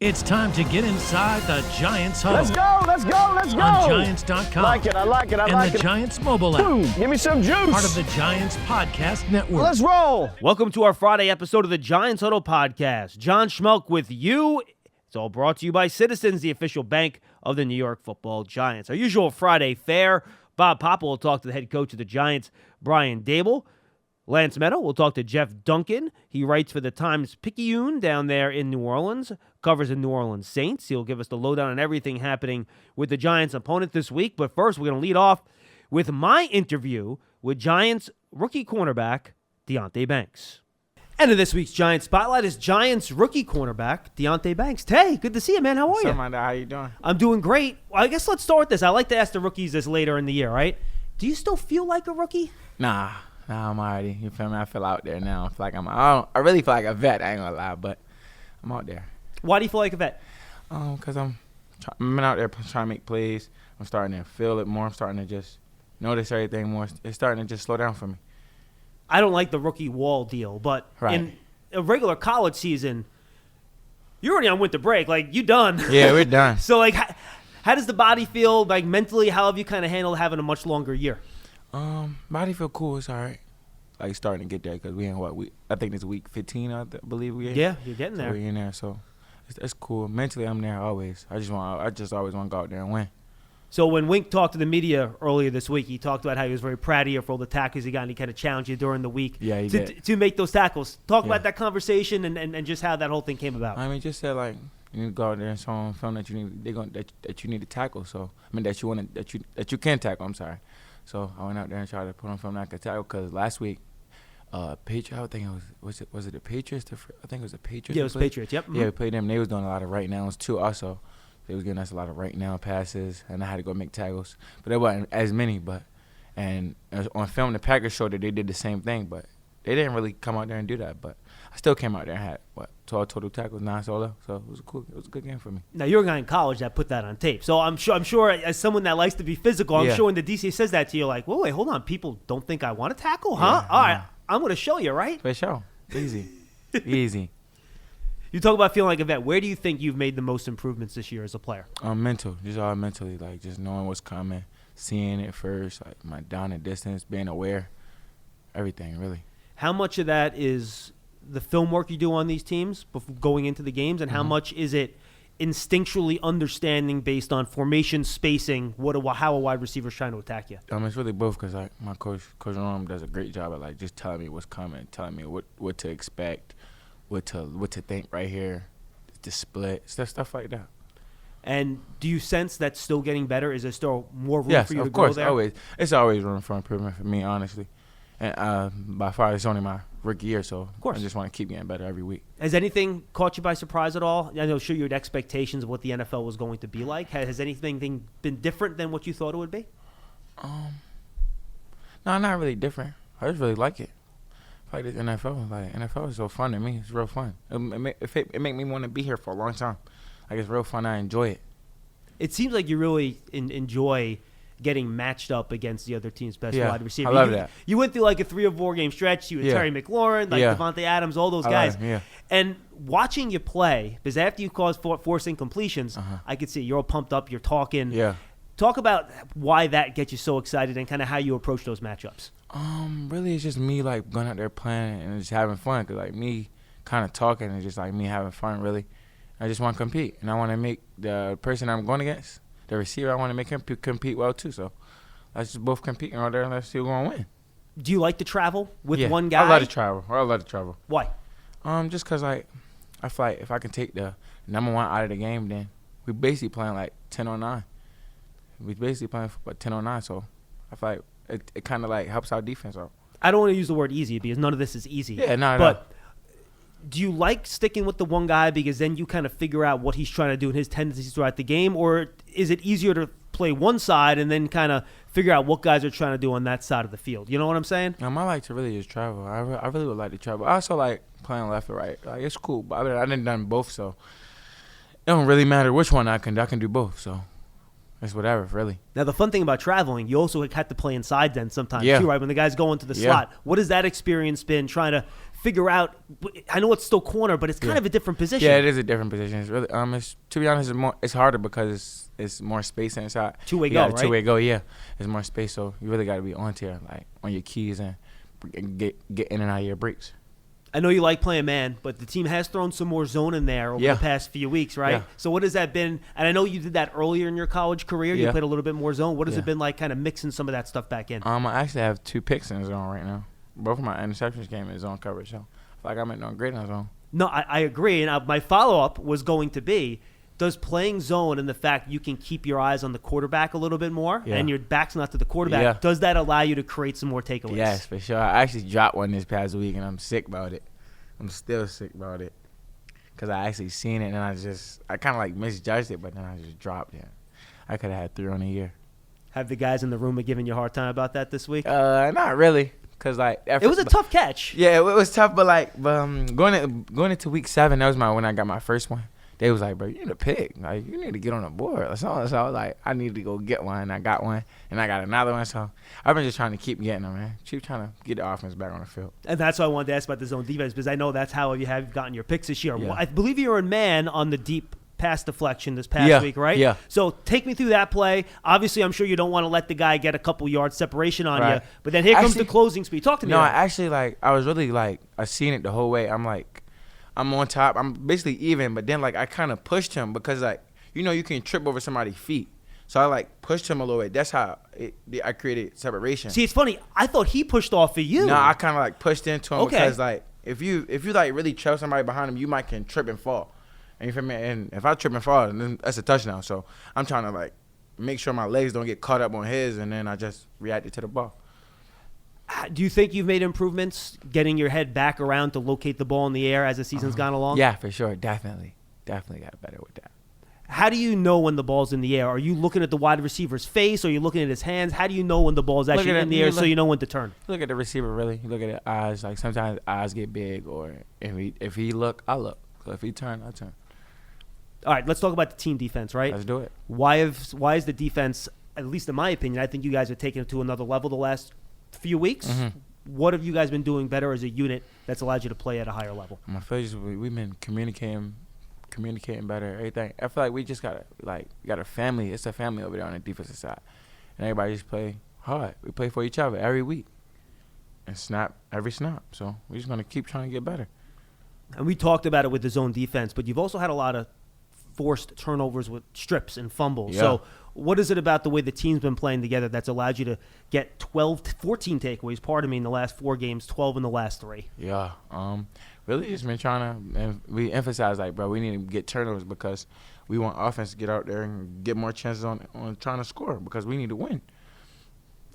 It's time to get inside the Giants Huddle. Let's go, let's go, let's go. On Giants.com. I like it, I like it. And the Giants mobile app. Boom, give me some juice. Part of the Giants Podcast Network. Let's roll. Welcome to our Friday episode of the Giants Huddle Podcast. John Schmeelk with you. It's all brought to you by Citizens, the official bank of the New York Football Giants. Our usual Friday fare. Bob Papa will talk to the head coach of the Giants, Brian Daboll. Lance Medow will talk to Jeff Duncan. He writes for the Times Picayune down there in New Orleans, covers the New Orleans Saints. He'll give us the lowdown on everything happening with the Giants' opponent this week. But first, we're going to lead off with my interview with Giants rookie cornerback Deonte Banks. And in this week's Giants Spotlight is Giants rookie cornerback Deonte Banks. Hey, good to see you, man. How are you? How you doing? I'm doing great. Well, I guess let's start with this. I like to ask the rookies this later in the year, right? Do you still feel like a rookie? Nah, I'm already. You feel me? I feel out there now. I really feel like a vet. I ain't gonna lie, but I'm out there. Why do you feel like a vet? Cause I'm out there trying to make plays. I'm starting to feel it more. I'm starting to just notice everything more. It's starting to just slow down for me. I don't like the rookie wall deal, but in a regular college season, you're already on winter break. Like, you done. Yeah, we're done. So, like, how does the body feel? Like, mentally, how have you kind of handled having a much longer year? Body feel cool. It's all right. Like, starting to get there because we in I think it's week 15, I believe we in. Yeah, you're getting there. So we're in there, so it's cool. Mentally, I'm there always. I just always want to go out there and win. So when Wink talked to the media earlier this week, he talked about how he was very proud of you for all the tackles he got, and he kind of challenged you during the week to make those tackles. Talk about that conversation and just how that whole thing came about. I mean, just said, like, you need to go out there and show them film that you need to tackle. So I mean that you can tackle. I'm sorry. So I went out there and tried to put on film that I could tackle because last week, Patriots. I think was it the Patriots? I think it was the Patriots. Yeah, it was Patriots. Yep. Mm-hmm. Yeah, we played them. They was doing a lot of right nows too. Also, they was giving us a lot of right now passes, and I had to go make tackles. But there wasn't as many. And on film, the Packers showed that they did the same thing, but they didn't really come out there and do that. But I still came out there and had 12 total tackles, 9 solo. So it was cool. It was a good game for me. Now you're a guy in college that put that on tape. So I'm sure as someone that likes to be physical, I'm sure when the DC says that to you, like, whoa, wait, hold on, people don't think I want to tackle, huh? Yeah, all right, I'm going to show you, right? For sure. Easy. Easy. You talk about feeling like a vet. Where do you think you've made the most improvements this year as a player? Mental. Just all mentally, like just knowing what's coming, seeing it first, like my down and distance, being aware, everything really. How much of that is the film work you do on these teams before going into the games, and how much is it instinctually understanding based on formation, spacing, how a wide receiver is trying to attack you? It's really both because like my coach Norm does a great job at like just telling me what's coming, telling me what to expect, what to think right here, the split, stuff like that. And do you sense that's still getting better? Is there still more room for you to grow there? Yes, of course, it's always room for improvement for me, honestly. And by far, it's only my rookie year, so of course I just want to keep getting better every week. Has anything caught you by surprise at all? I know, sure, you had expectations of what the NFL was going to be like. Has anything been different than what you thought it would be? No, not really different. I just really like it. I like this NFL. Like, NFL is so fun to me. It's real fun. It make me want to be here for a long time. Like, it's real fun. I enjoy it. It seems like you really enjoy getting matched up against the other team's best wide receiver. I love that. You went through like a 3 or 4 game stretch. You had Terry McLaurin, Devontae Adams, all those guys. And watching you play, because after you caused 4 incompletions, I could see you're all pumped up. You're talking. Yeah. Talk about why that gets you so excited and kind of how you approach those matchups. Really, it's just me like going out there playing and just having fun. Cause like me kind of talking and just like me having fun. Really, I just want to compete and I want to make the person I'm going against, the receiver, I want to make him compete well too. So let's just both compete out there and let's see who's going to win. Do you like to travel with one guy? I love to travel. Why? Just cause like I feel like if I can take the number 1 out of the game, then we basically playing like 10-on-9. We basically playing for 10-on-9, so I feel like it kind of like helps our defense out. I don't want to use the word easy because none of this is easy. Yeah, no. But do you like sticking with the one guy because then you kind of figure out what he's trying to do and his tendencies throughout the game, or is it easier to play one side and then kind of figure out what guys are trying to do on that side of the field? You know what I'm saying? I like to really just travel. I really would like to travel. I also like playing left or right. Like, it's cool, but I done done both, so it don't really matter which one I can do both. So it's whatever, really. Now, the fun thing about traveling, you also had to play inside then sometimes too, right? When the guys go into the slot. What has that experience been, trying to figure out. I know it's still corner, but it's kind of a different position. Yeah, it is a different position. It's really to be honest, it's harder because it's more space inside. Two-way go, right? Two-way go, yeah. There's more space, so you really got to be on your keys and get in and out of your breaks. I know you like playing man, but the team has thrown some more zone in there over the past few weeks, right? Yeah. So what has that been? And I know you did that earlier in your college career. You played a little bit more zone. What has it been like kind of mixing some of that stuff back in? I actually have 2 picks in zone right now. Both of my interceptions came in zone coverage, so I feel like I'm doing great in zone. No, I agree. And my follow-up was going to be, does playing zone and the fact you can keep your eyes on the quarterback a little bit more and your back's not to the quarterback, does that allow you to create some more takeaways? Yes, for sure. I actually dropped one this past week, and I'm sick about it. I'm still sick about it because I actually seen it, and I kind of like misjudged it, but then I just dropped it. I could have had 3 on the year. Have the guys in the room been giving you a hard time about that this week? Not really, because like it was a tough catch. Yeah, it was tough, but going into week 7, that was when I got my first one. They was like, bro, you need a pick. Like, you need to get on the board. So I was like, I need to go get one. I got one, and I got another one. So I've been just trying to keep getting them, man. Keep trying to get the offense back on the field. And that's why I wanted to ask about the zone defense, because I know that's how you have gotten your picks this year. Yeah. I believe you were in man on the deep pass deflection this past week, right? Yeah. So take me through that play. Obviously, I'm sure you don't want to let the guy get a couple yards separation on you, but then here comes the closing speed. Talk to me. No, I was really I seen it the whole way. I'm on top. I'm basically even, but then I kind of pushed him because you can trip over somebody's feet. So I pushed him a little bit. That's how I created separation. See, it's funny. I thought he pushed off of you. No, I kind of pushed into him because if you really trap somebody behind him, you might can trip and fall. And you feel me? And if I trip and fall, then that's a touchdown. So I'm trying to make sure my legs don't get caught up on his, and then I just reacted to the ball. Do you think you've made improvements getting your head back around to locate the ball in the air as the season's gone along? Yeah, for sure. Definitely got better with that. How do you know when the ball's in the air? Are you looking at the wide receiver's face? Or are you looking at his hands? How do you know when the ball's actually in the air so you know when to turn? Look at the receiver, really. You look at the eyes. Sometimes eyes get big, or if he look, I look. So if he turn, I turn. All right, let's talk about the team defense, right? Let's do it. Why is the defense, at least in my opinion, I think you guys are taking it to another level the last few weeks. Mm-hmm. What have you guys been doing better as a unit that's allowed you to play at a higher level? I feel we've been communicating better. Everything. I feel like we just got a family. It's a family over there on the defensive side, and everybody just play hard. We play for each other every week, and snap every snap. So we're just gonna keep trying to get better. And we talked about it with the zone defense, but you've also had a lot of forced turnovers with strips and fumbles. Yeah. So what is it about the way the team's been playing together that's allowed you to get 14 takeaways, in the last 4 games, 12 in the last 3? Yeah. Really just been trying to, and we emphasize, bro, we need to get turnovers because we want offense to get out there and get more chances on trying to score because we need to win.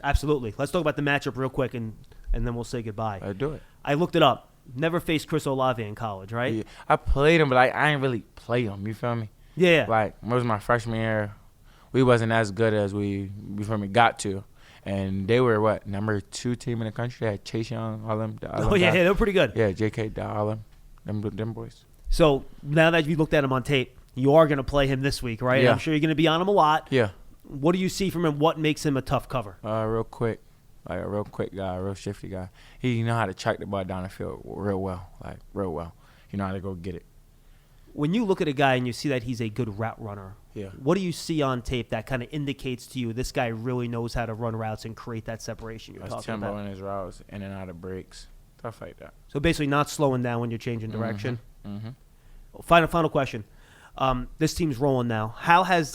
Absolutely. Let's talk about the matchup real quick, and then we'll say goodbye. I do it. I looked it up. Never faced Chris Olave in college, right? Yeah. I played him, but I ain't really play him. You feel me? Yeah. It was my freshman year. We wasn't as good as we got to. And they were, number 2 team in the country. They had Chase Young, all them. They were pretty good. Yeah, J.K. all them boys. So now that you looked at him on tape, you are going to play him this week, right? Yeah. I'm sure you're going to be on him a lot. Yeah. What do you see from him? What makes him a tough cover? Real quick. A real quick guy, a real shifty guy. He know how to track the ball down the field real well. Real well. You know how to go get it. When you look at a guy and you see that he's a good route runner, what do you see on tape that kind of indicates to you this guy really knows how to run routes and create that separation you're talking about? Tempo in his routes, in and out of breaks, stuff like that. So basically not slowing down when you're changing direction. Mm-hmm. Final question. This team's rolling now. How has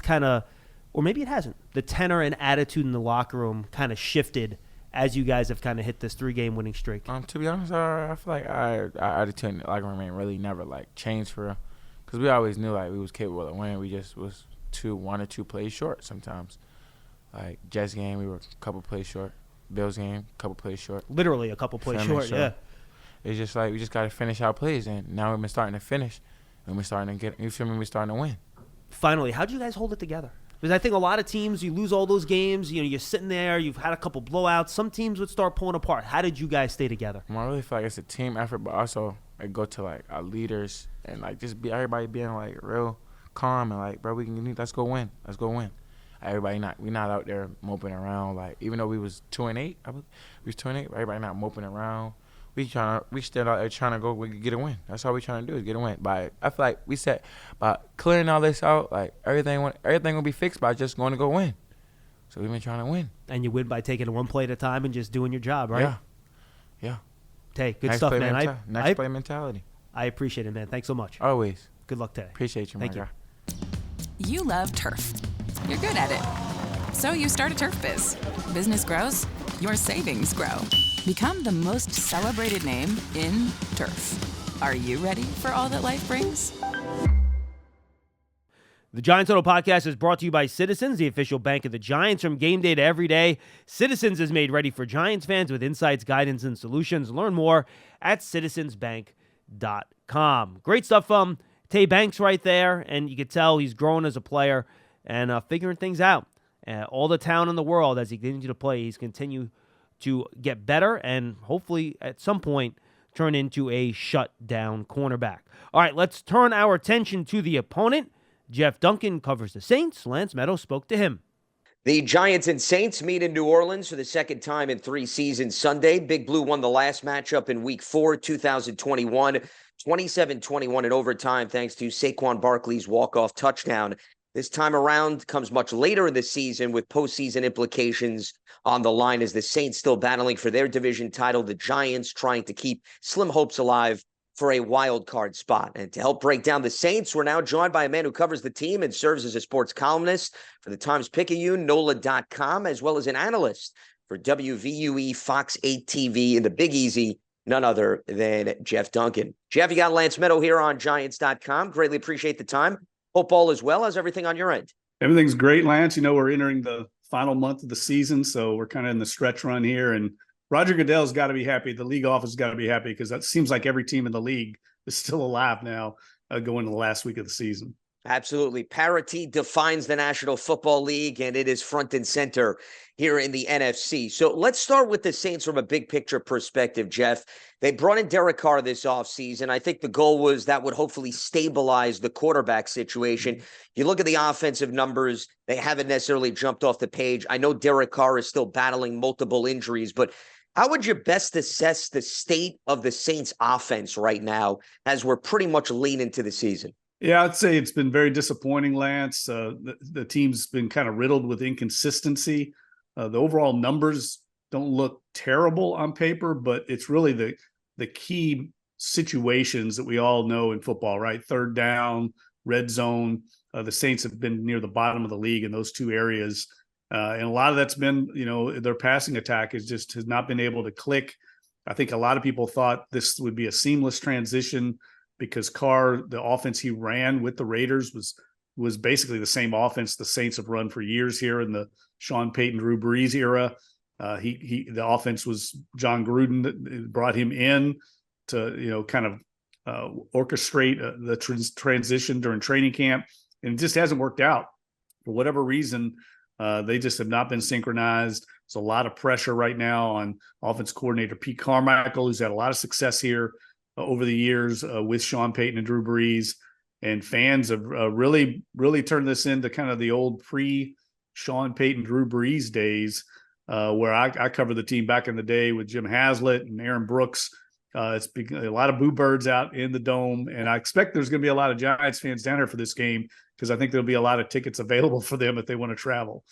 or maybe it hasn't, the tenor and attitude in the locker room kind of shifted as you guys have kind of hit this 3-game winning streak? To be honest, I feel like our attitude in the locker room really never changed for real. Because we always knew we was capable of winning. We just was 1 or 2 plays short sometimes. Jets game, we were a couple plays short. Bills game, a couple plays short. Literally a couple plays short, yeah. It's just we just got to finish our plays, and now we've been starting to finish, and we're starting to get. You feel me? We're starting to win. Finally, how'd you guys hold it together? Because I think a lot of teams, you lose all those games. You're sitting there. You've had a couple blowouts. Some teams would start pulling apart. How did you guys stay together? I really feel like it's a team effort, but also it go to our leaders and just be everybody being real calm and bro, let's go win. Let's go win. Everybody we not out there moping around. Even though we was 2-8, we was 2-8. Everybody not moping around. we still out there trying to go get a win. That's all we trying to do is get a win. I feel like we said by clearing all this out, like everything will be fixed by just going to go win. So we've been trying to win. And you win by taking it one play at a time and just doing your job, right? Yeah. Hey, good Next stuff, play man. Next play mentality. I appreciate it, man. Thanks so much. Always. Good luck today. Appreciate you, Thank my you. guy. You love turf. You're good at it. So you start a turf biz. Business grows, your savings grow. Become the most celebrated name in turf. Are you ready for all that life brings? The Giants Huddle podcast is brought to you by Citizens, the official bank of the Giants. From game day to every day, Citizens is made ready for Giants fans with insights, guidance, and solutions. Learn more at citizensbank.com. Great stuff from Tay Banks right there, and you can tell he's growing as a player and figuring things out. All the talent in the world as he continues to play, he's continued to get better and hopefully at some point turn into a shutdown cornerback. All right, let's turn our attention to the opponent. Jeff Duncan covers the Saints. Lance Medow spoke to him. The Giants and Saints meet in New Orleans for the second time in 3 seasons Sunday. Big Blue won the last matchup in Week 4, 2021, 27-21 in overtime thanks to Saquon Barkley's walk-off touchdown. This time around comes much later in the season with postseason implications on the line as the Saints still battling for their division title, the Giants trying to keep slim hopes alive for a wild card spot. And to help break down the Saints, we're now joined by a man who covers the team and serves as a sports columnist for the Times Picayune, NOLA.com, as well as an analyst for WVUE Fox 8 TV in the Big Easy, none other than Jeff Duncan. Jeff, you got Lance Medow here on Giants.com. Greatly appreciate the time. Hope all is well. How's everything on your end? Everything's great, Lance. You know, we're entering the final month of the season, so we're kind of in the stretch run here, and Roger Goodell's got to be happy. The league office has got to be happy because that seems like every team in the league is still alive now going to the last week of the season. Absolutely. Parity defines the National Football League, and it is front and center here in the NFC. So let's start with the Saints from a big picture perspective, Jeff. They brought in Derek Carr this offseason. I think the goal was that would hopefully stabilize the quarterback situation. You look at the offensive numbers, they haven't necessarily jumped off the page. I know Derek Carr is still battling multiple injuries, but how would you best assess the state of the Saints offense right now as we're pretty much late into the season? Yeah, I'd say it's been very disappointing, Lance. The team's been kind of riddled with inconsistency. The overall numbers don't look terrible on paper, but it's really the key situations that we all know in football, right? Third down, red zone. The Saints have been near the bottom of the league in those two areas. And a lot of that's been, you know, their passing attack has not been able to click. I think a lot of people thought this would be a seamless transition because Carr, the offense he ran with the Raiders was basically the same offense the Saints have run for years here in the Sean Payton, Drew Brees era. The offense was John Gruden that brought him in to, you know, kind of orchestrate the transition during training camp, and it just hasn't worked out for whatever reason. They just have not been synchronized. There's a lot of pressure right now on offense coordinator Pete Carmichael, who's had a lot of success here over the years with Sean Payton and Drew Brees. And fans have really turned this into kind of the old pre-Sean Payton, Drew Brees days where I covered the team back in the day with Jim Haslett and Aaron Brooks. It's been a lot of boo birds out in the dome, and I expect there's going to be a lot of Giants fans down here for this game because I think there'll be a lot of tickets available for them if they want to travel.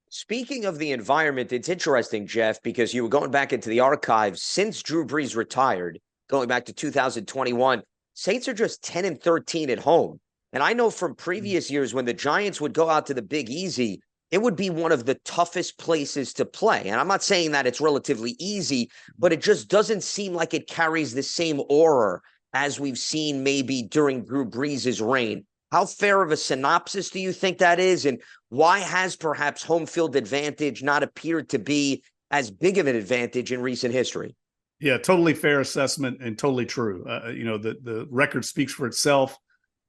Speaking of the environment, it's interesting, Jeff, because you were going back into the archives since Drew Brees retired, going back to 2021. Saints are just 10-13 at home. And I know from previous years when the Giants would go out to the Big Easy, it would be one of the toughest places to play. And I'm not saying that it's relatively easy, but it just doesn't seem like it carries the same aura as we've seen maybe during Drew Brees' reign. How fair of a synopsis do you think that is? And why has perhaps home field advantage not appeared to be as big of an advantage in recent history? Yeah, totally fair assessment and totally true. You know, the record speaks for itself.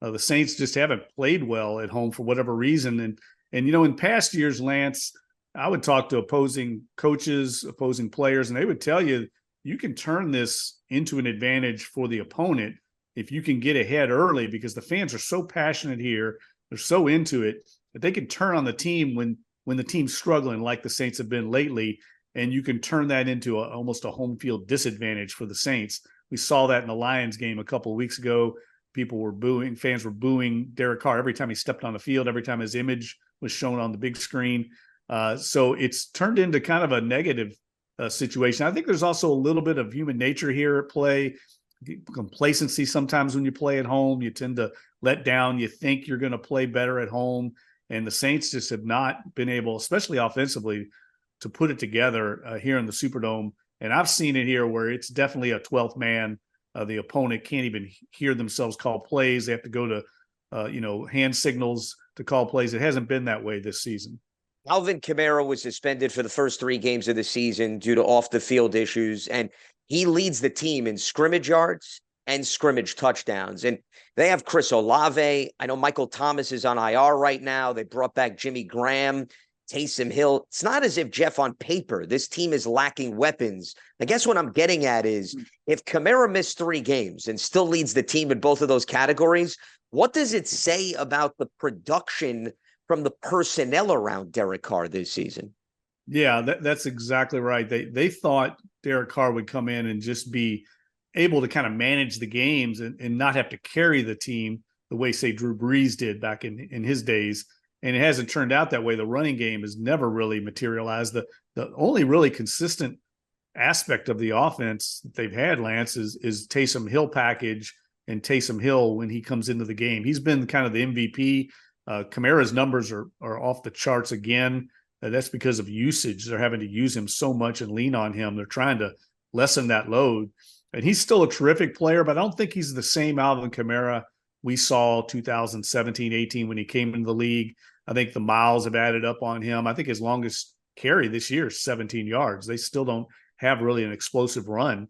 The Saints just haven't played well at home for whatever reason. And you know, in past years, Lance, I would talk to opposing coaches, opposing players, and they would tell you, you can turn this into an advantage for the opponent if you can get ahead early, because the fans are so passionate here. They're so into it that they can turn on the team when the team's struggling like the Saints have been lately. and you can turn that into almost a home field disadvantage for the Saints. We saw that in the Lions game a couple of weeks ago. People were booing, fans were booing Derek Carr every time he stepped on the field, every time his image was shown on the big screen. So it's turned into kind of a negative situation. I think there's also a little bit of human nature here at play. Complacency sometimes when you play at home, you tend to let down. You think you're going to play better at home. And the Saints just have not been able, especially offensively, to put it together here in the Superdome. And I've seen it here where it's definitely a 12th man. The opponent can't even hear themselves call plays. They have to go to, hand signals to call plays. It hasn't been that way this season. Alvin Kamara was suspended for the first 3 games of the season due to off-the-field issues, and he leads the team in scrimmage yards and scrimmage touchdowns. And they have Chris Olave. I know Michael Thomas is on IR right now. They brought back Jimmy Graham, Taysom Hill. It's not as if, Jeff, on paper, this team is lacking weapons. I guess what I'm getting at is if Kamara missed 3 games and still leads the team in both of those categories, what does it say about the production from the personnel around Derek Carr this season? Yeah, that's exactly right. They thought Derek Carr would come in and just be able to kind of manage the games and not have to carry the team the way, say, Drew Brees did back in his days. And it hasn't turned out that way. The running game has never really materialized. The only really consistent aspect of the offense that they've had, Lance, is Taysom Hill package and Taysom Hill when he comes into the game. He's been kind of the MVP. Kamara's numbers are off the charts again. That's because of usage. They're having to use him so much and lean on him. They're trying to lessen that load. And he's still a terrific player, but I don't think he's the same Alvin Kamara we saw 2017-18 when he came into the league. I think the miles have added up on him. I think his longest carry this year is 17 yards. They still don't have really an explosive run.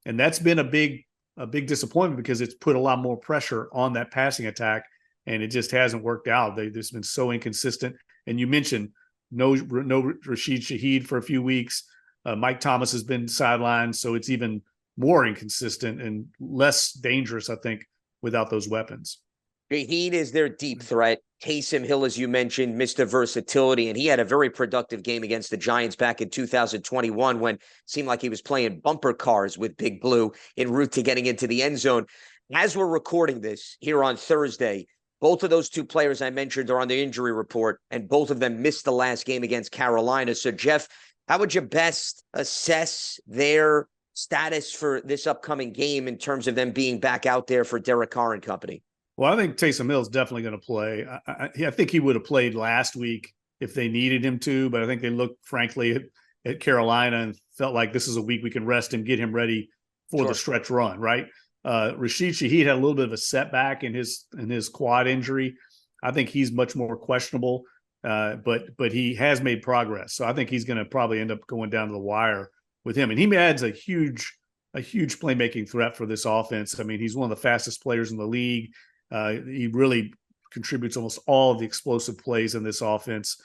And that's been a big disappointment because it's put a lot more pressure on that passing attack, and it just hasn't worked out. They've just been so inconsistent. And you mentioned no Rashid Shaheed for a few weeks. Mike Thomas has been sidelined, so it's even more inconsistent and less dangerous, I think, without those weapons. Shaheed is their deep threat. Taysom Hill, as you mentioned, Mr. Versatility, and he had a very productive game against the Giants back in 2021 when it seemed like he was playing bumper cars with Big Blue en route to getting into the end zone. As we're recording this here on Thursday, both of those 2 players I mentioned are on the injury report, and both of them missed the last game against Carolina. So, Jeff, how would you best assess their status for this upcoming game in terms of them being back out there for Derek Carr and company? Well, I think Taysom Hill is definitely going to play. I think he would have played last week if they needed him to, but I think they looked, frankly, at Carolina and felt like this is a week we can rest him, get him ready for the stretch run, right? Rashid Shaheed had a little bit of a setback in his quad injury. I think he's much more questionable, but he has made progress. So I think he's going to probably end up going down to the wire with him. And he adds a huge playmaking threat for this offense. I mean, he's one of the fastest players in the league. He really contributes almost all of the explosive plays in this offense.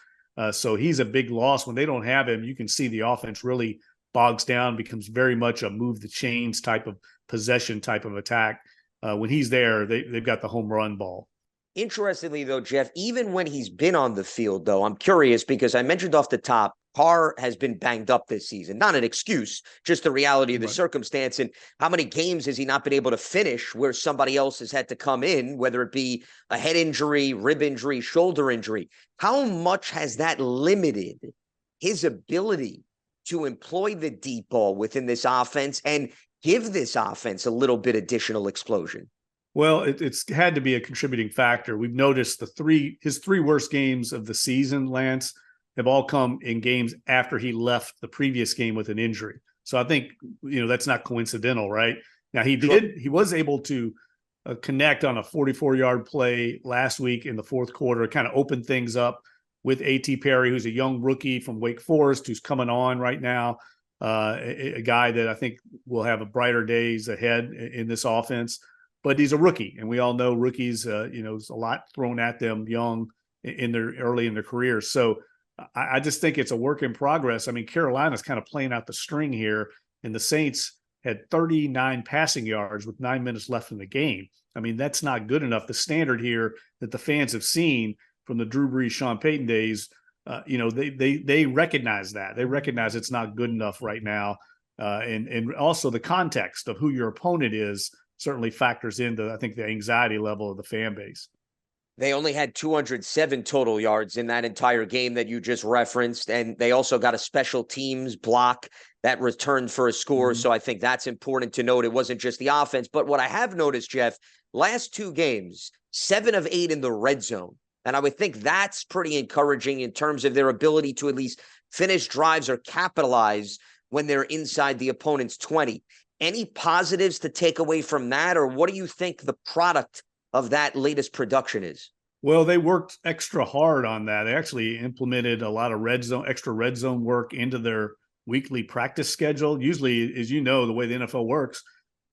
So he's a big loss. When they don't have him, you can see the offense really bogs down, becomes very much a move the chains type of possession type of attack. When he's there, they've got the home run ball. Interestingly, though, Jeff, even when he's been on the field, though, I'm curious because I mentioned off the top, Carr has been banged up this season. Not an excuse, just the reality of the circumstance. And how many games has he not been able to finish where somebody else has had to come in, whether it be a head injury, rib injury, shoulder injury? How much has that limited his ability to employ the deep ball within this offense and give this offense a little bit additional explosion? Well, it's had to be a contributing factor. We've noticed his 3 worst games of the season, Lance, have all come in games after he left the previous game with an injury. So I think, that's not coincidental, right? Now he was able to connect on a 44-yard play last week in the fourth quarter, kind of open things up with A.T. Perry, who's a young rookie from Wake Forest, who's coming on right now, a guy that I think will have a brighter days ahead in this offense. But he's a rookie, and we all know rookies, there's a lot thrown at them young early in their careers. So I just think it's a work in progress. I mean, Carolina's kind of playing out the string here, and the Saints had 39 passing yards with 9 minutes left in the game. I mean, that's not good enough. The standard here that the fans have seen from the Drew Brees, Sean Payton days they recognize that. They recognize it's not good enough right now. And also the context of who your opponent is certainly factors into, I think, the anxiety level of the fan base. They only had 207 total yards in that entire game that you just referenced, and they also got a special teams block that returned for a score. Mm-hmm. So I think that's important to note. It wasn't just the offense. But what I have noticed, Jeff, last 2 games, 7 of 8 in the red zone. And I would think that's pretty encouraging in terms of their ability to at least finish drives or capitalize when they're inside the opponent's 20. Any positives to take away from that, or what do you think the product of that latest production is? Well, they worked extra hard on that. They actually implemented a lot of extra red zone work into their weekly practice schedule. Usually, as you know, the way the NFL works,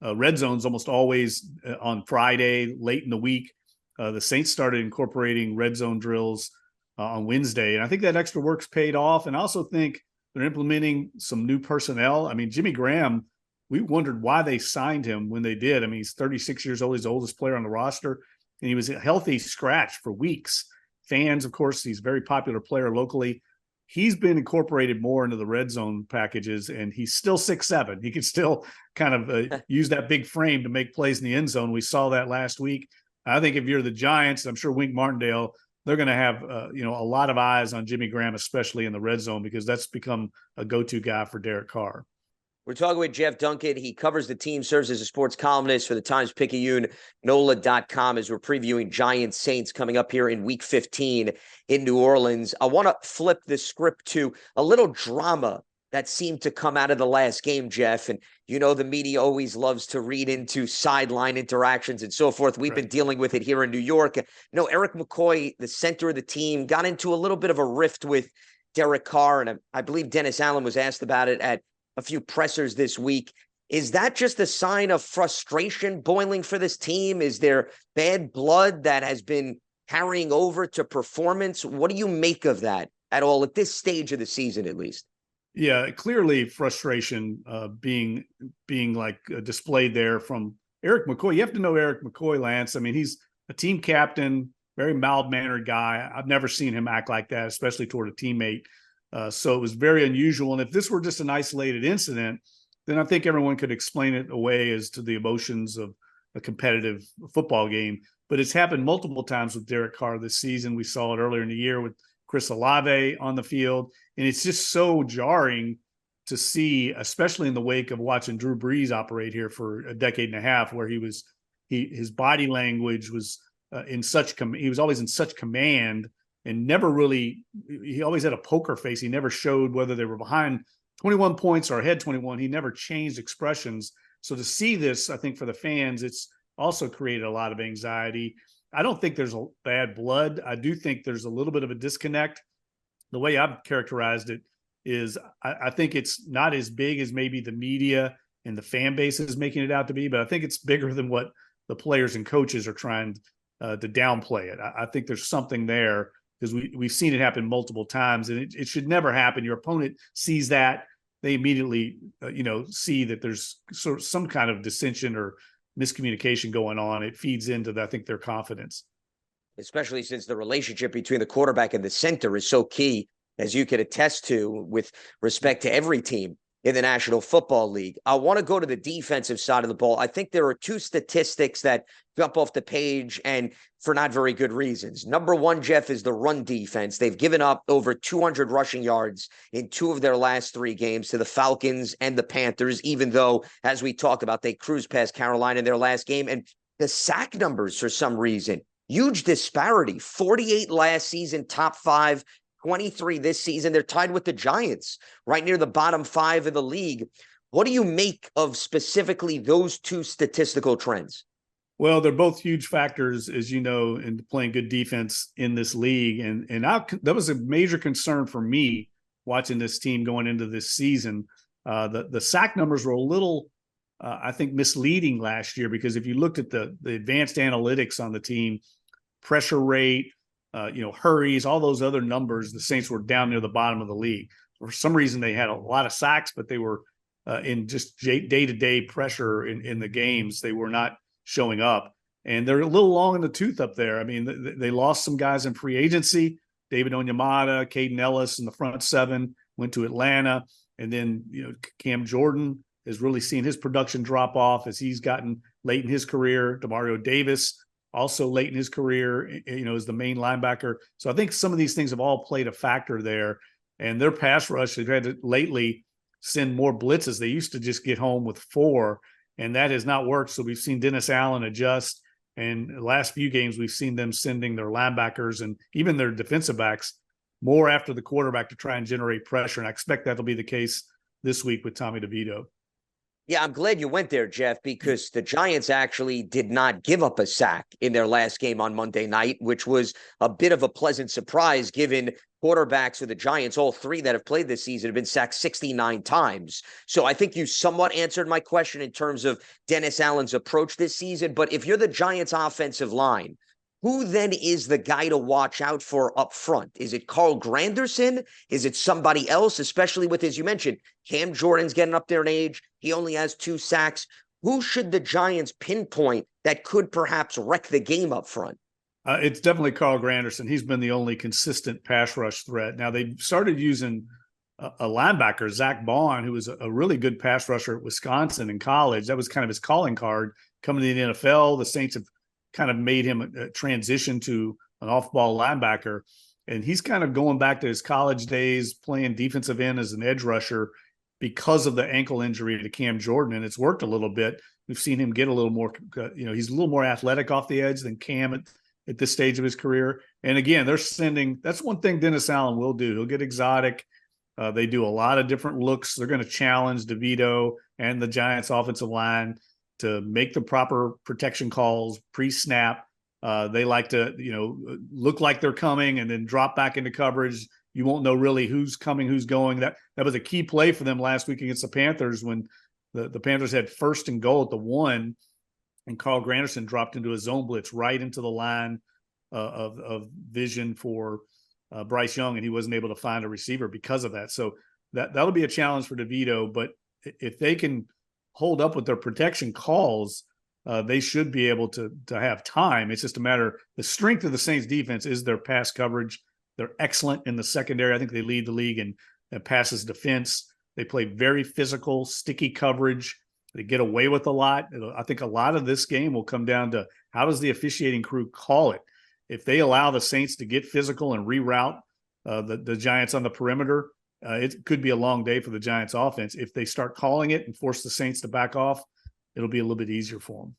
red zone's almost always on Friday, late in the week. The Saints started incorporating red zone drills on Wednesday, and I think that extra work's paid off. And I also think they're implementing some new personnel. I mean, Jimmy Graham, we wondered why they signed him when they did. I mean, he's 36 years old. He's the oldest player on the roster, and he was a healthy scratch for weeks. Fans, of course, he's a very popular player locally. He's been incorporated more into the red zone packages, and he's still 6'7". He can still kind of use that big frame to make plays in the end zone. We saw that last week. I think if you're the Giants, I'm sure Wink Martindale, they're going to have a lot of eyes on Jimmy Graham, especially in the red zone, because that's become a go-to guy for Derek Carr. We're talking with Jeff Duncan. He covers the team, serves as a sports columnist for the Times Picayune, NOLA.com, as we're previewing Giants Saints coming up here in week 15 in New Orleans. I want to flip the script to a little drama that seemed to come out of the last game, Jeff. And the media always loves to read into sideline interactions and so forth. We've been dealing with it here in New York. Eric McCoy, the center of the team, got into a little bit of a rift with Derek Carr. And I believe Dennis Allen was asked about it at a few pressers this week. Is that just a sign of frustration boiling for this team? Is there bad blood that has been carrying over to performance? What do you make of that at all at this stage of the season, at least? Yeah, clearly frustration being displayed there from Eric McCoy. You have to know Eric McCoy, Lance. I mean, he's a team captain, very mild-mannered guy. I've never seen him act like that, especially toward a teammate. So it was very unusual. And if this were just an isolated incident, then I think everyone could explain it away as to the emotions of a competitive football game. But it's happened multiple times with Derek Carr this season. We saw it earlier in the year with Chris Olave on the field. And it's just so jarring to see, especially in the wake of watching Drew Brees operate here for a decade and a half, where his body language was he was always in such command and never really, he always had a poker face. He never showed whether they were behind 21 points or ahead 21. He never changed expressions. So to see this, I think for the fans, it's also created a lot of anxiety. I don't think there's a bad blood. I do think there's a little bit of a disconnect. The way I've characterized it is I think it's not as big as maybe the media and the fan base is making it out to be, but I think it's bigger than what the players and coaches are trying to downplay it. I think there's something there because we've seen it happen multiple times, and it should never happen. Your opponent sees that. They immediately, see that there's sort of some kind of dissension or miscommunication going on. It feeds into, I think, their confidence. Especially since the relationship between the quarterback and the center is so key, as you can attest to with respect to every team in the National Football League. I want to go to the defensive side of the ball. I think there are 2 statistics that jump off the page, and for not very good reasons. Number 1, Jeff, is the run defense. They've given up over 200 rushing yards in 2 of their last 3 games to the Falcons and the Panthers, even though, as we talked about, they cruised past Carolina in their last game. And the sack numbers, for some reason, huge disparity. 48 last season, top 5. 23 this season. They're tied with the Giants, right near the bottom 5 of the league. What do you make of specifically those 2 statistical trends? Well, they're both huge factors, as you know, in playing good defense in this league. And that was a major concern for me watching this team going into this season. The sack numbers were a little, I think, misleading last year, because if you looked at the advanced analytics on the team, pressure rate, hurries, all those other numbers, the Saints were down near the bottom of the league. For some reason, they had a lot of sacks, but they were in just day-to-day pressure in the games. They were not showing up, and they're a little long in the tooth up there. I mean, they lost some guys in free agency. David Onyemata, Caden Ellis in the front seven, went to Atlanta. And then, Cam Jordan has really seen his production drop off as he's gotten late in his career. Demario Davis, also late in his career, is the main linebacker. So I think some of these things have all played a factor there. And their pass rush, they've had to lately send more blitzes. They used to just get home with 4, and that has not worked. So we've seen Dennis Allen adjust. And the last few games, we've seen them sending their linebackers and even their defensive backs more after the quarterback to try and generate pressure. And I expect that'll be the case this week with Tommy DeVito. Yeah, I'm glad you went there, Jeff, because the Giants actually did not give up a sack in their last game on Monday night, which was a bit of a pleasant surprise given quarterbacks for the Giants, all 3 that have played this season, have been sacked 69 times. So I think you somewhat answered my question in terms of Dennis Allen's approach this season. But if you're the Giants offensive line, who then is the guy to watch out for up front? Is it Carl Granderson? Is it somebody else, especially with, as you mentioned, Cam Jordan's getting up there in age. He only has 2 sacks. Who should the Giants pinpoint that could perhaps wreck the game up front? It's definitely Carl Granderson. He's been the only consistent pass rush threat. Now, they started using a linebacker, Zach Bond, who was a really good pass rusher at Wisconsin in college. That was kind of his calling card coming to the NFL. The Saints have kind of made him a transition to an off-ball linebacker. And he's kind of going back to his college days, playing defensive end as an edge rusher because of the ankle injury to Cam Jordan. And it's worked a little bit. We've seen him get a little more, he's a little more athletic off the edge than Cam at this stage of his career. And again, that's one thing Dennis Allen will do. He'll get exotic. They do a lot of different looks. They're going to challenge DeVito and the Giants offensive line to make the proper protection calls pre-snap. They like to, look like they're coming and then drop back into coverage. You won't know really who's coming, who's going. That was a key play for them last week against the Panthers when the Panthers had 1st and goal at the 1, and Carl Granderson dropped into a zone blitz right into the line of vision for Bryce Young, and he wasn't able to find a receiver because of that. So that'll be a challenge for DeVito. But if they can hold up with their protection calls, they should be able to have time. It's just a matter, the strength of the Saints defense is their pass coverage. They're excellent in the secondary. I think they lead the league in passes defense. They play very physical, sticky coverage. They get away with a lot. I think a lot of this game will come down to how does the officiating crew call it. If they allow the Saints to get physical and reroute the Giants on the perimeter, it could be a long day for the Giants offense. If they start calling it and force the Saints to back off, it'll be a little bit easier for them.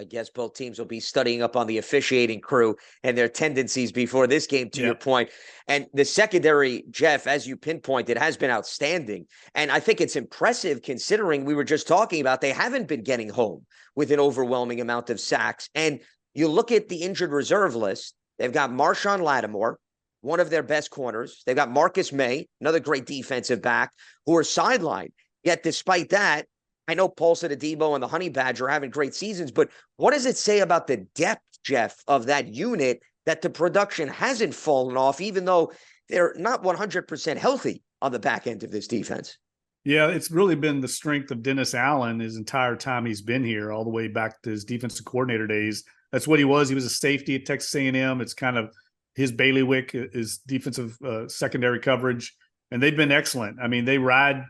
I guess both teams will be studying up on the officiating crew and their tendencies before this game, to your point. And the secondary, Jeff, as you pinpointed, has been outstanding. And I think it's impressive considering we were just talking about they haven't been getting home with an overwhelming amount of sacks. And you look at the injured reserve list, they've got Marshawn Lattimore, one of their best corners. They've got Marcus May, another great defensive back, who are sidelined. Yet despite that, I know Paulson Adebo and the Honey Badger are having great seasons, but what does it say about the depth, Jeff, of that unit that the production hasn't fallen off, even though they're not 100% healthy on the back end of this defense? Yeah, it's really been the strength of Dennis Allen his entire time he's been here, all the way back to his defensive coordinator days. That's what he was. He was a safety at Texas A&M. It's kind of his bailiwick is defensive secondary coverage, and they've been excellent. I mean, they ride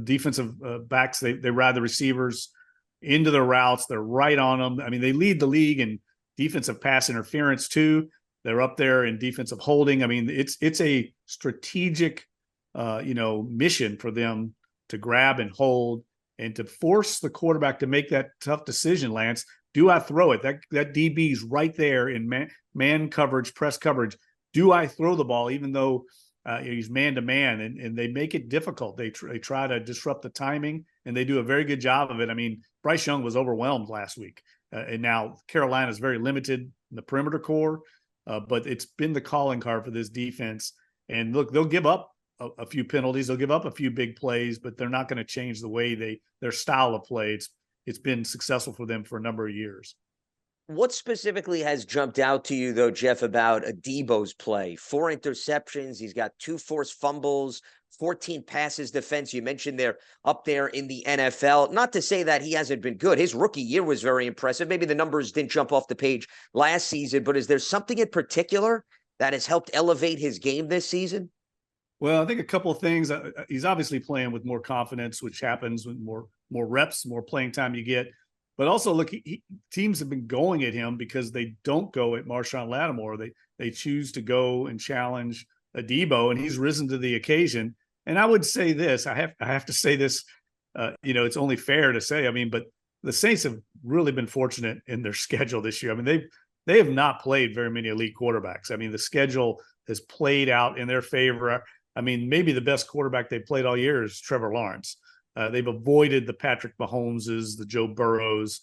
defensive backs. They ride the receivers into their routes. They're right on them. I mean, they lead the league in defensive pass interference too. They're up there in defensive holding. I mean, it's a strategic, mission for them to grab and hold and to force the quarterback to make that tough decision. Lance, do I throw it? That DB's right there in man coverage, press coverage. Do I throw the ball, even though he's man-to-man, and they make it difficult. They try to disrupt the timing, and they do a very good job of it. I mean, Bryce Young was overwhelmed last week, and now Carolina is very limited in the perimeter core, but it's been the calling card for this defense. And look, they'll give up a few penalties. They'll give up a few big plays, but they're not going to change the way their style of play. It's been successful for them for a number of years. What specifically has jumped out to you, though, Jeff, about Adebo's play? 4 interceptions. He's got 2 forced fumbles, 14 passes defense. You mentioned they're up there in the NFL. Not to say that he hasn't been good. His rookie year was very impressive. Maybe the numbers didn't jump off the page last season, but is there something in particular that has helped elevate his game this season? Well, I think a couple of things. He's obviously playing with more confidence, which happens with more reps, more playing time you get. But also, look, teams have been going at him because they don't go at Marshawn Lattimore. They choose to go and challenge Adebo, and he's risen to the occasion. And I would say this: I have to say this. It's only fair to say. I mean, but the Saints have really been fortunate in their schedule this year. I mean, they have not played very many elite quarterbacks. I mean, the schedule has played out in their favor. I mean, maybe the best quarterback they've played all year is Trevor Lawrence. They've avoided the Patrick Mahomeses, the Joe Burrows.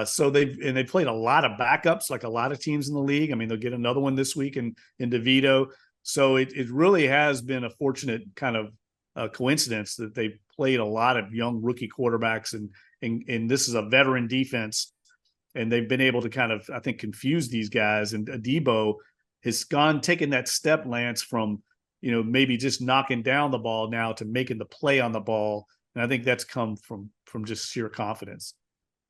So they've played a lot of backups, like a lot of teams in the league. I mean, they'll get another one this week in DeVito. So it really has been a fortunate kind of coincidence that they've played a lot of young rookie quarterbacks, and this is a veteran defense, and they've been able to kind of, I think, confuse these guys. And Adebo has taken that step, Lance, from maybe just knocking down the ball now to making the play on the ball. And I think that's come from just sheer confidence.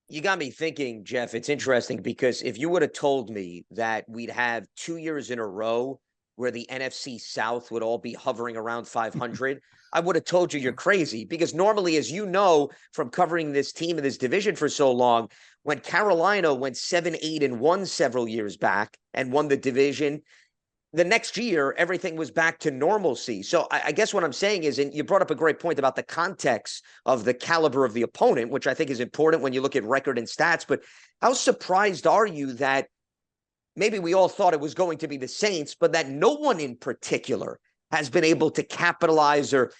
You got me thinking, Jeff. It's interesting because if you would have told me that we'd have 2 years in a row where the NFC South would all be hovering around 500, I would have told you you're crazy. Because normally, as you know, from covering this team and this division for so long, when Carolina went 7-8-1 several years back and won the division, the next year, everything was back to normalcy. So I guess what I'm saying is, and you brought up a great point about the context of the caliber of the opponent, which I think is important when you look at record and stats. But how surprised are you that maybe we all thought it was going to be the Saints, but that no one in particular has been able to capitalize or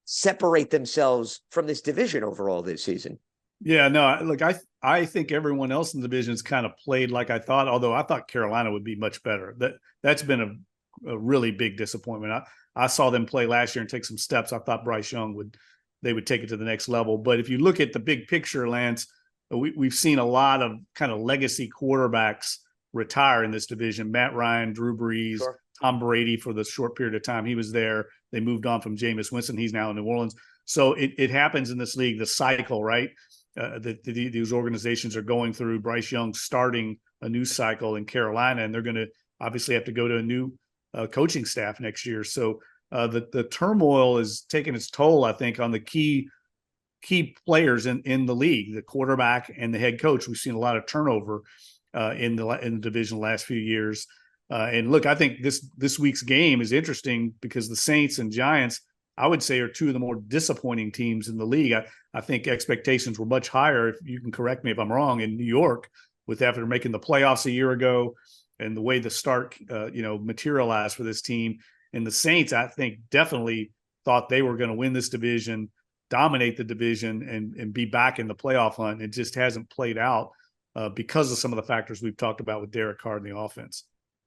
separate themselves from this division overall this season? Yeah, no, look, I think everyone else in the division has kind of played like I thought, although I thought Carolina would be much better. That's been a really big disappointment. I saw them play last year and take some steps. I thought Bryce Young they would take it to the next level. But if you look at the big picture, Lance, we've seen a lot of kind of legacy quarterbacks retire in this division. Matt Ryan, Drew Brees, sure. Tom Brady for the short period of time he was there. They moved on from Jameis Winston. He's now in New Orleans. So it happens in this league, the cycle, right? These organizations are going through. Bryce Young starting a new cycle in Carolina, and they're going to obviously have to go to a new coaching staff next year. So the turmoil is taking its toll, I think, on the key players in the league, the quarterback and the head coach. We've seen a lot of turnover in the division the last few years. And look, I think this week's game is interesting because the Saints and Giants, I would say, are two of the more disappointing teams in the league. I think expectations were much higher, if you can correct me if I'm wrong, in New York, after making the playoffs a year ago and the way the start materialized for this team. And the Saints, I think, definitely thought they were going to win this division, dominate the division, and be back in the playoff hunt. It just hasn't played out because of some of the factors we've talked about with Derek Carr and the offense.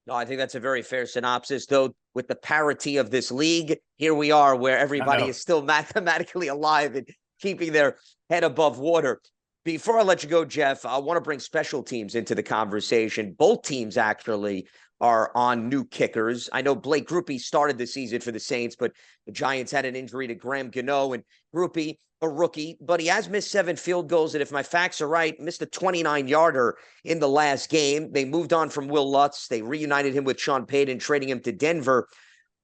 No, I think that's a very fair synopsis, though. With the parity of this league, here we are where everybody is still mathematically alive and keeping their head above water. Before I let you go, Jeff, I want to bring special teams into the conversation. Both teams actually are on new kickers. I know Blake Grupe started the season for the Saints, but the Giants had an injury to Graham-Gano, and Grupe, a rookie, but he has missed 7 field goals, and if my facts are right, missed a 29-yarder in the last game. They moved on from Will Lutz. They reunited him with Sean Payton, trading him to Denver.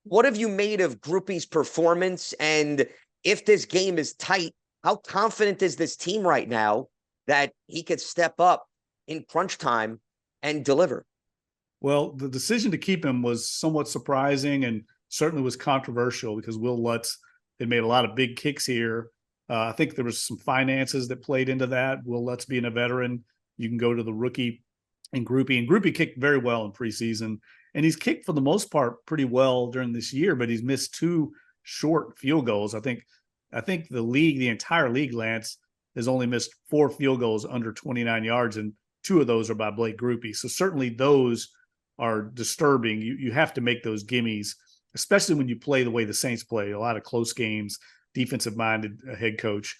What have you made of Grupe's performance? And if this game is tight, how confident is this team right now that he could step up in crunch time and deliver? Well, the decision to keep him was somewhat surprising and certainly was controversial because Will Lutz had made a lot of big kicks here. I think there was some finances that played into that. Will Lutz being a veteran, you can go to the rookie and Grupe. And Grupe kicked very well in preseason. And he's kicked for the most part pretty well during this year, but he's missed 2 short field goals. I think the entire league, Lance, has only missed 4 field goals under 29 yards, and 2 of those are by Blake Grupe. So certainly those are disturbing. You have to make those gimmies, especially when you play the way the Saints play, a lot of close games, defensive-minded head coach.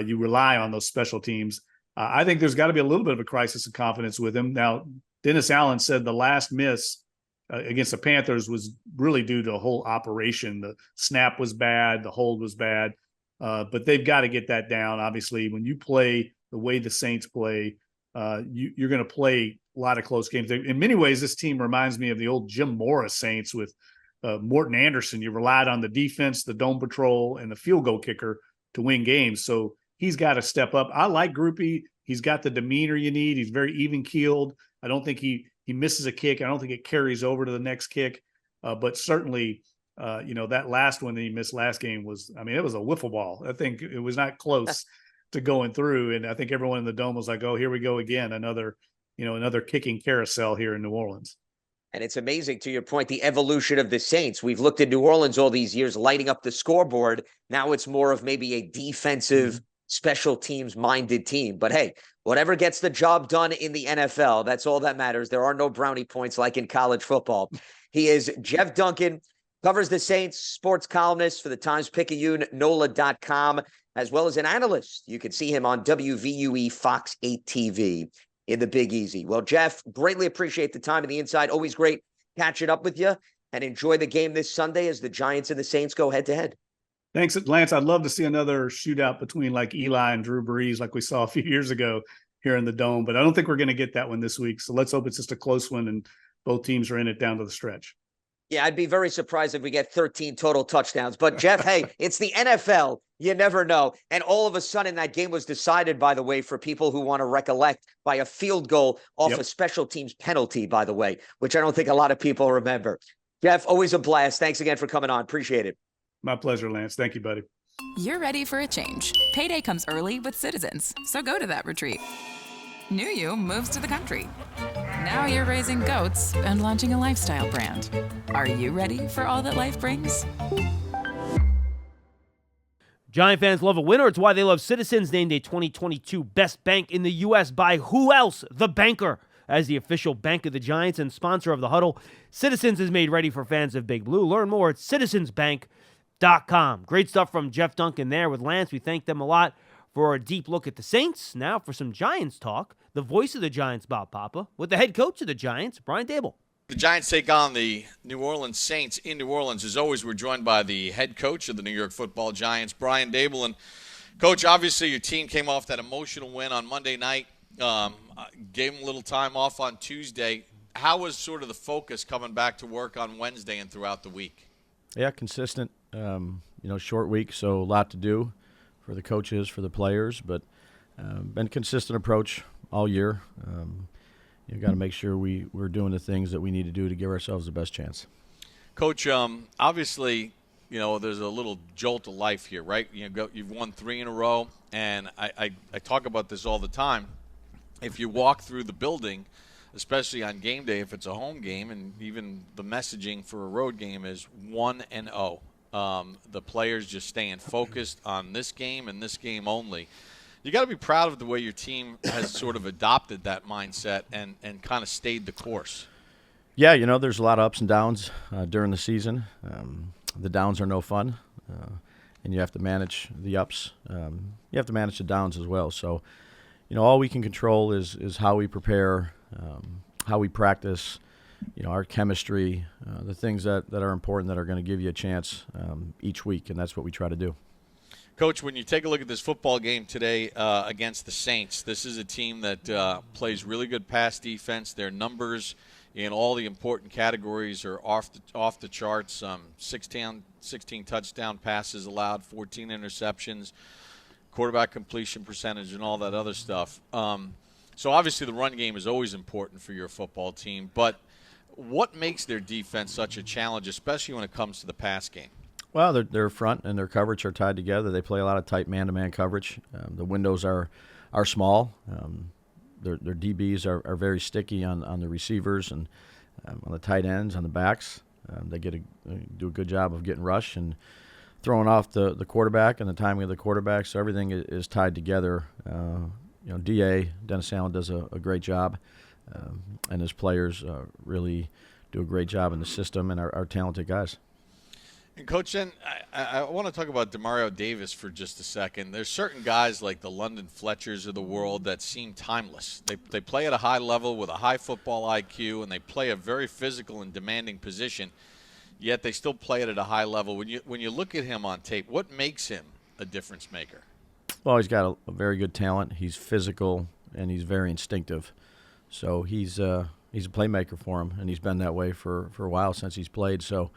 You rely on those special teams. I think there's got to be a little bit of a crisis of confidence with him. Now, Dennis Allen said the last miss against the Panthers was really due to a whole operation. The snap was bad. The hold was bad. But they've got to get that down. Obviously, when you play the way the Saints play, you're going to play lot of close games. In many ways, this team reminds me of the old Jim Morris Saints with Morton Anderson. You relied on the defense, the dome patrol, and the field goal kicker to win games. So he's got to step up. I like Groupie. He's got the demeanor you need. He's very even-keeled. I don't think he misses a kick. I don't think it carries over to the next kick. But certainly, that last one that he missed last game was, it was a wiffle ball. I think it was not close to going through. And I think everyone in the dome was like, oh, here we go again. Another kicking carousel here in New Orleans. And it's amazing, to your point, the evolution of the Saints. We've looked at New Orleans all these years, lighting up the scoreboard. Now it's more of maybe a defensive, special teams minded team. But hey, whatever gets the job done in the NFL, that's all that matters. There are no brownie points like in college football. He is Jeff Duncan, covers the Saints, sports columnist for the Times Picayune, NOLA.com, as well as an analyst. You can see him on WVUE Fox 8 TV in the Big Easy. Well, Jeff, greatly appreciate the time and the insight. Always great catching up with you, and enjoy the game this Sunday as the Giants and the Saints go head-to-head. Thanks, Lance. I'd love to see another shootout between like Eli and Drew Brees like we saw a few years ago here in the Dome, but I don't think we're going to get that one this week. So let's hope it's just a close one and both teams are in it down to the stretch. Yeah, I'd be very surprised if we get 13 total touchdowns. But, Jeff, hey, it's the NFL. You never know. And all of a sudden, that game was decided, by the way, for people who want to recollect, by a field goal off a special teams penalty, by the way, which I don't think a lot of people remember. Jeff, always a blast. Thanks again for coming on. Appreciate it. My pleasure, Lance. Thank you, buddy. You're ready for a change. Payday comes early with Citizens, so go to that retreat. New You moves to the country. Now you're raising goats and launching a lifestyle brand. Are you ready for all that life brings? Giant fans love a winner. It's why they love Citizens, named a 2022 Best Bank in the U.S. by who else? The Banker. As the official bank of the Giants and sponsor of the Huddle, Citizens is made ready for fans of Big Blue. Learn more at citizensbank.com. Great stuff from Jeff Duncan there with Lance. We thank them a lot for a deep look at the Saints. Now for some Giants talk. The voice of the Giants, Bob Papa, with the head coach of the Giants, Brian Daboll. The Giants take on the New Orleans Saints in New Orleans. As always, we're joined by the head coach of the New York Football Giants, Brian Daboll. And, Coach, obviously your team came off that emotional win on Monday night, gave them a little time off on Tuesday. How was sort of the focus coming back to work on Wednesday and throughout the week? Yeah, consistent. Short week, so a lot to do for the coaches, for the players, but been consistent approach all year. You've got to make sure we're doing the things that we need to do to give ourselves the best chance. Coach, obviously, there's a little jolt of life here, right? You've won 3 in a row, and I talk about this all the time. If you walk through the building, especially on game day, if it's a home game, and even the messaging for a road game is 1-0. The players just staying focused on this game and this game only. You got to be proud of the way your team has sort of adopted that mindset and kind of stayed the course. Yeah, there's a lot of ups and downs during the season. The downs are no fun, and you have to manage the ups. You have to manage the downs as well. So, all we can control is how we prepare, how we practice, our chemistry, the things that are important that are going to give you a chance each week, and that's what we try to do. Coach, when you take a look at this football game today against the Saints, this is a team that plays really good pass defense. Their numbers in all the important categories are off the charts. 16 touchdown passes allowed, 14 interceptions, quarterback completion percentage, and all that other stuff. So obviously the run game is always important for your football team. But what makes their defense such a challenge, especially when it comes to the pass game? Well, their front and their coverage are tied together. They play a lot of tight man-to-man coverage. The windows are small. Their DBs are very sticky on the receivers and on the tight ends, on the backs. They do a good job of getting rush and throwing off the quarterback and the timing of the quarterback. So everything is tied together. Dennis Allen does a great job, and his players really do a great job in the system and are talented guys. And Coach, then I want to talk about Demario Davis for just a second. There's certain guys like the London Fletchers of the world that seem timeless. They play at a high level with a high football IQ, and they play a very physical and demanding position, yet they still play it at a high level. When you look at him on tape, what makes him a difference maker? Well, he's got a very good talent. He's physical, and he's very instinctive. So he's a playmaker for him, and he's been that way for a while since he's played. So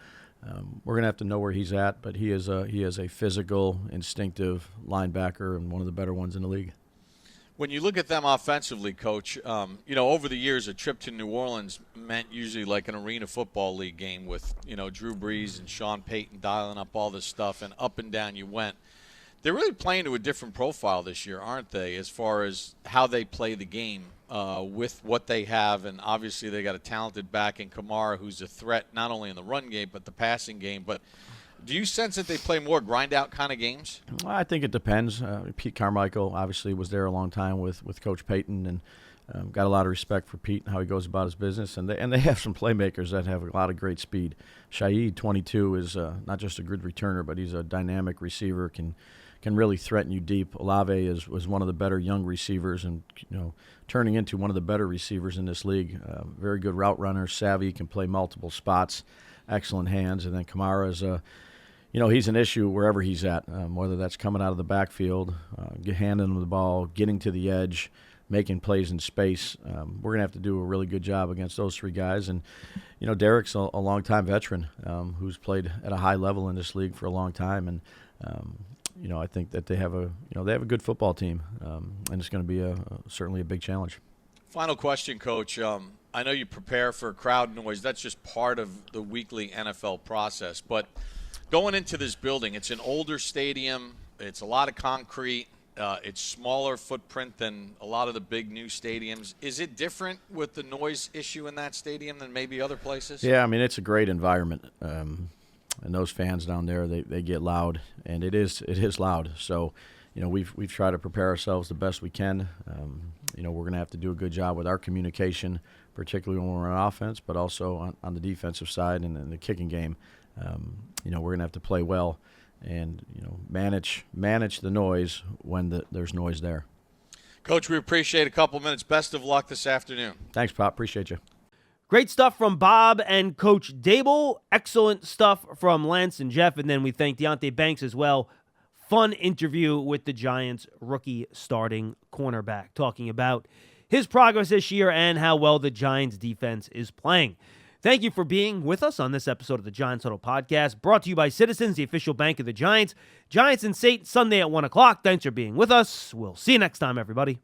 we're going to have to know where he's at, but he is a physical, instinctive linebacker and one of the better ones in the league. When you look at them offensively, Coach, over the years, a trip to New Orleans meant usually like an Arena Football League game with, Drew Brees and Sean Payton dialing up all this stuff, and up and down you went. They're really playing to a different profile this year, aren't they, as far as how they play the game with what they have? And obviously they got a talented back in Kamara who's a threat not only in the run game but the passing game. But do you sense that they play more grind-out kind of games? I think it depends. Pete Carmichael obviously was there a long time with Coach Payton, and got a lot of respect for Pete and how he goes about his business. And they have some playmakers that have a lot of great speed. Shaheed, 22, is not just a good returner, but he's a dynamic receiver, can really threaten you deep. Olave was one of the better young receivers, and turning into one of the better receivers in this league. Very good route runner, savvy, can play multiple spots, excellent hands. And then Kamara is he's an issue wherever he's at, whether that's coming out of the backfield, handing him the ball, getting to the edge, making plays in space. We're going to have to do a really good job against those three guys. And, Derek's a long-time veteran who's played at a high level in this league for a long time. And, I think that they have a good football team, and it's going to be certainly a big challenge. Final question, Coach. I know you prepare for crowd noise. That's just part of the weekly NFL process. But going into this building, it's an older stadium. It's a lot of concrete. It's smaller footprint than a lot of the big new stadiums. Is it different with the noise issue in that stadium than maybe other places? Yeah, it's a great environment. And those fans down there, they get loud, and it is loud. So, we've tried to prepare ourselves the best we can. We're going to have to do a good job with our communication, particularly when we're on offense, but also on the defensive side and in the kicking game. We're going to have to play well and manage the noise when there's noise there. Coach, we appreciate a couple minutes. Best of luck this afternoon. Thanks, Pop. Appreciate you. Great stuff from Bob and Coach Daboll. Excellent stuff from Lance and Jeff. And then we thank Deonte Banks as well. Fun interview with the Giants rookie starting cornerback, talking about his progress this year and how well the Giants defense is playing. Thank you for being with us on this episode of the Giants Huddle podcast, brought to you by Citizens, the official bank of the Giants. Giants and Saints Sunday at 1 o'clock. Thanks for being with us. We'll see you next time, everybody.